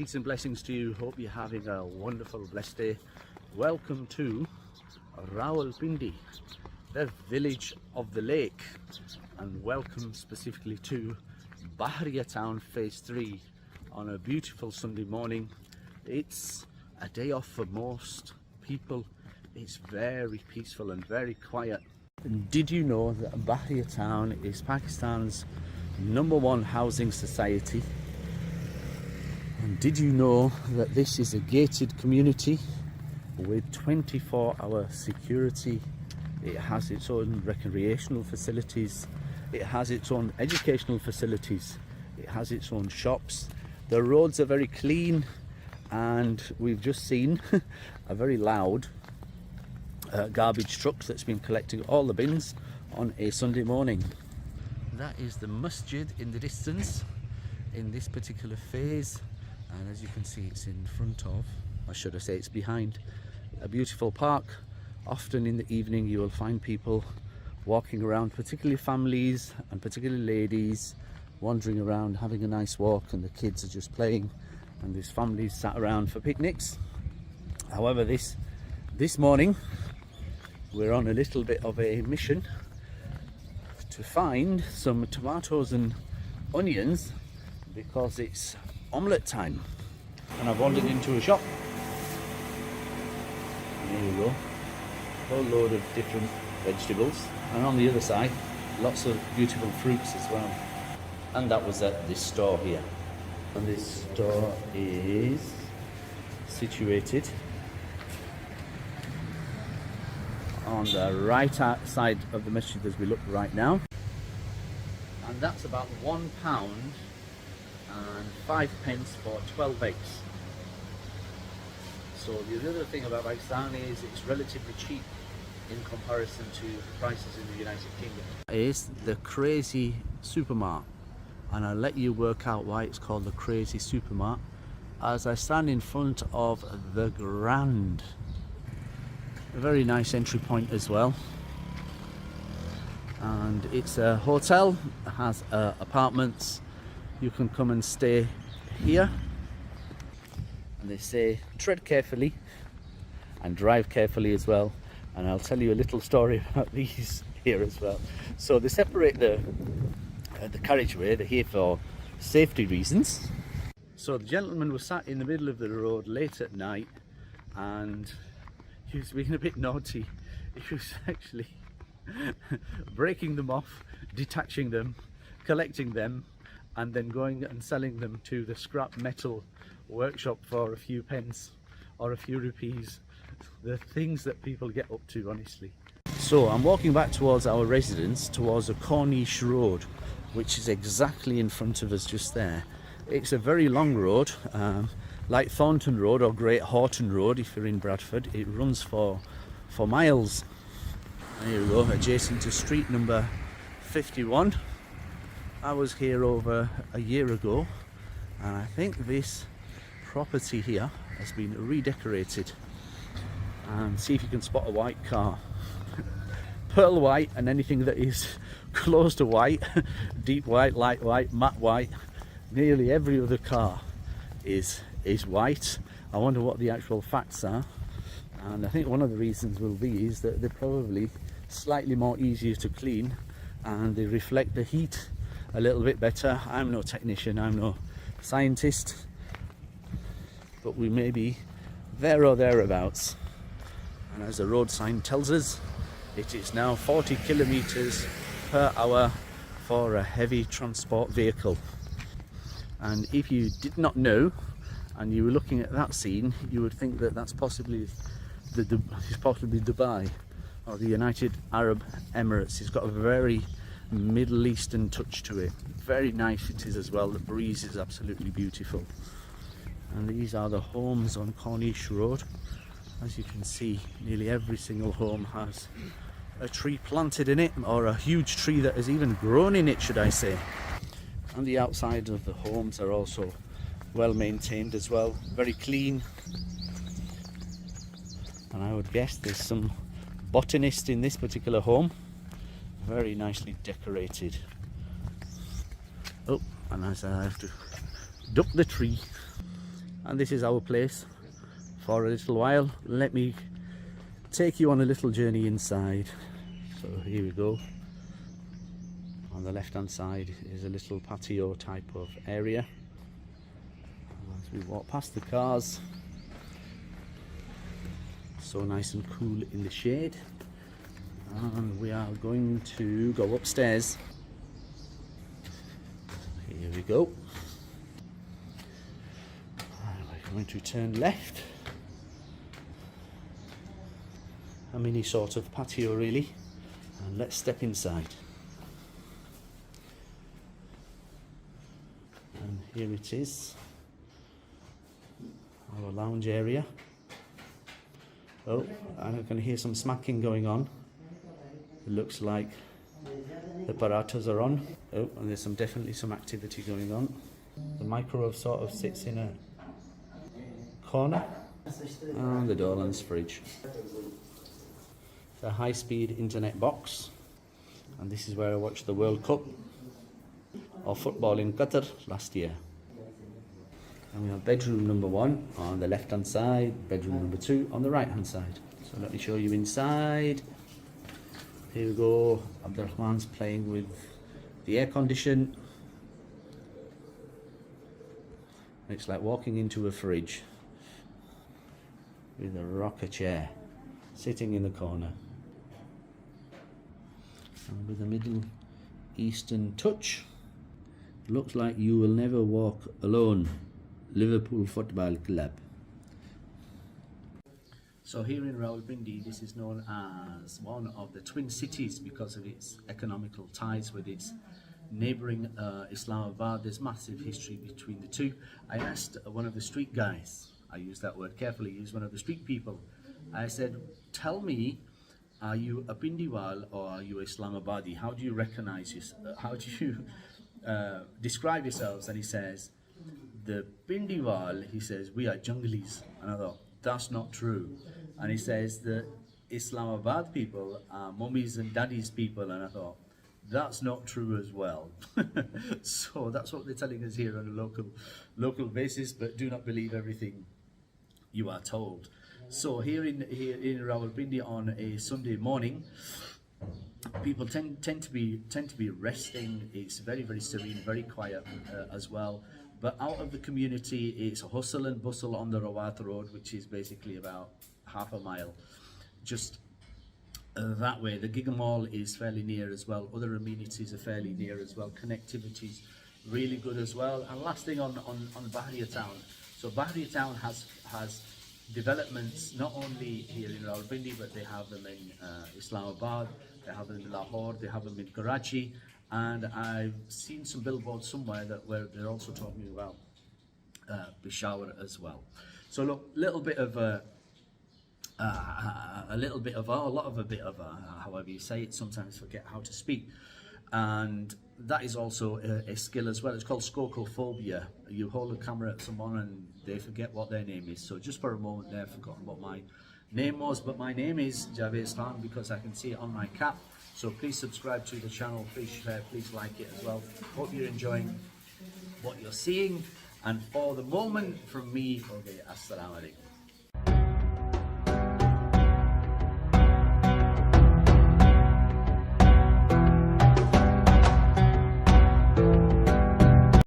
Peace and blessings to you. Hope you're having a wonderful, blessed day. Welcome to Rawalpindi, the village of the lake, and welcome specifically to Bahria Town Phase 3 on a beautiful Sunday morning. It's a day off for most people. It's very peaceful and very quiet. And did you know that Bahria Town is Pakistan's #1 housing society? And did you know that this is a gated community with 24-hour security? It has its own recreational facilities, it has its own educational facilities, it has its own shops. The roads are very clean, and we've just seen a very loud garbage truck that's been collecting all the bins on a Sunday morning. That is the masjid in the distance in this particular phase. And as you can see, it's in front of, or should I say it's behind, a beautiful park. Often in the evening you will find people walking around, particularly families and particularly ladies, wandering around having a nice walk, and the kids are just playing, and there's families sat around for picnics. However, this morning we're on a little bit of a mission to find some tomatoes and onions because it's omelette time, and I've wandered into a shop. There you go, a whole load of different vegetables, and on the other side lots of beautiful fruits as well. And that was at this store here, and this store is situated on the right side of the masjid as we look right now, and that's about £1 and 5 pence for 12 eggs. So the other thing about Pakistan is it's relatively cheap in comparison to the prices in the United Kingdom. It's the crazy supermarket, and I'll let you work out why it's called the crazy supermarket as I stand in front of the Grand. A very nice entry point as well, and it's a hotel, it has apartments. You can come and stay here, and they say tread carefully and drive carefully as well, and I'll tell you a little story about these here as well. So they separate the carriageway. They're here for safety reasons. So the gentleman was sat in the middle of the road late at night, and he was being a bit naughty. He was actually breaking them off, detaching them, collecting them, and then going and selling them to the scrap metal workshop for a few pence or a few rupees. The things that people get up to, honestly. So I'm walking back towards our residence, towards a Corniche road, which is exactly in front of us just there. It's a very long road, like Thornton Road or Great Horton Road if you're in Bradford. It runs for miles. There you go, adjacent to street number 51. I was here over a year ago, and I think this property here has been redecorated. And see if you can spot a white car. Pearl white, and anything that is close to white, deep white, light white, matte white, nearly every other car is white. I wonder what the actual facts are, and I think one of the reasons will be is that they're probably slightly more easier to clean, and they reflect the heat a little bit better. I'm no technician, I'm no scientist, but we may be there or thereabouts. And as the road sign tells us, it is now 40 kilometers per hour for a heavy transport vehicle. And if you did not know, and you were looking at that scene, you would think that that's possibly Dubai or the United Arab Emirates. It's got a very Middle Eastern touch to it. Very nice it is as well. The breeze is absolutely beautiful. And these are the homes on Corniche Road. As you can see, nearly every single home has a tree planted in it, or a huge tree that has even grown in it, should I say. And the outside of the homes are also well maintained as well, very clean. And I would guess there's some botanist in this particular home. Very nicely decorated. Oh, and as I have to duck the tree. And this is our place for a little while. Let me take you on a little journey inside. So here we go. On the left hand side is a little patio type of area. As we walk past the cars, so nice and cool in the shade. And we are going to go upstairs. Here we go. And we're going to turn left. A mini sort of patio really. And let's step inside. And here it is. Our lounge area. Oh, I can hear some smacking going on. It looks like the paratas are on. Oh, and there's definitely some activity going on. The microwave sort of sits in a corner. And the Dolan's fridge. It's a high-speed internet box. And this is where I watched the World Cup of football in Qatar last year. And we have bedroom number 1 on the left hand side, bedroom number 2 on the right hand side. So let me show you inside. Here we go. Abdurrahman's playing with the air condition. It's like walking into a fridge with a rocker chair sitting in the corner. And with a Middle Eastern touch. Looks like you will never walk alone. Liverpool Football Club. So here in Rawalpindi, this is known as one of the twin cities because of its economical ties with its neighbouring Islamabad. There's massive history between the two. I asked one of the street guys, I use that word carefully, use one of the street people. I said, tell me, are you a Pindiwal or are you Islamabadi? How do you recognise yourself? How do you describe yourselves? And he says, the Pindiwal, he says, we are junglis. And I thought, that's not true. And he says the Islamabad people are mummies and daddies people. And I thought, that's not true as well. So that's what they're telling us here on a local basis, but do not believe everything you are told. So here in Rawalpindi on a Sunday morning, people tend to be resting. It's very, very serene, very quiet as well. But out of the community, it's a hustle and bustle on the Rawat Road, which is basically about half a mile. Just that way. The Giga Mall is fairly near as well. Other amenities are fairly near as well. Connectivity's really good as well. And last thing on Bahria Town. So Bahria Town has developments not only here in Rawalpindi, but they have them in Islamabad, they have them in Lahore, they have them in Karachi. And I've seen some billboards somewhere where they're also talking about Peshawar as well. So look, a lot of a bit of however you say it. Sometimes forget how to speak, and that is also a skill as well. It's called scocophobia. You hold a camera at someone and they forget what their name is. So just for a moment there, I've forgotten what my name was, but my name is Javed Khan because I can see it on my cap. So please subscribe to the channel, please share, please like it as well. Hope you're enjoying what you're seeing. And for the moment, from me, okay, Assalamu alaikum.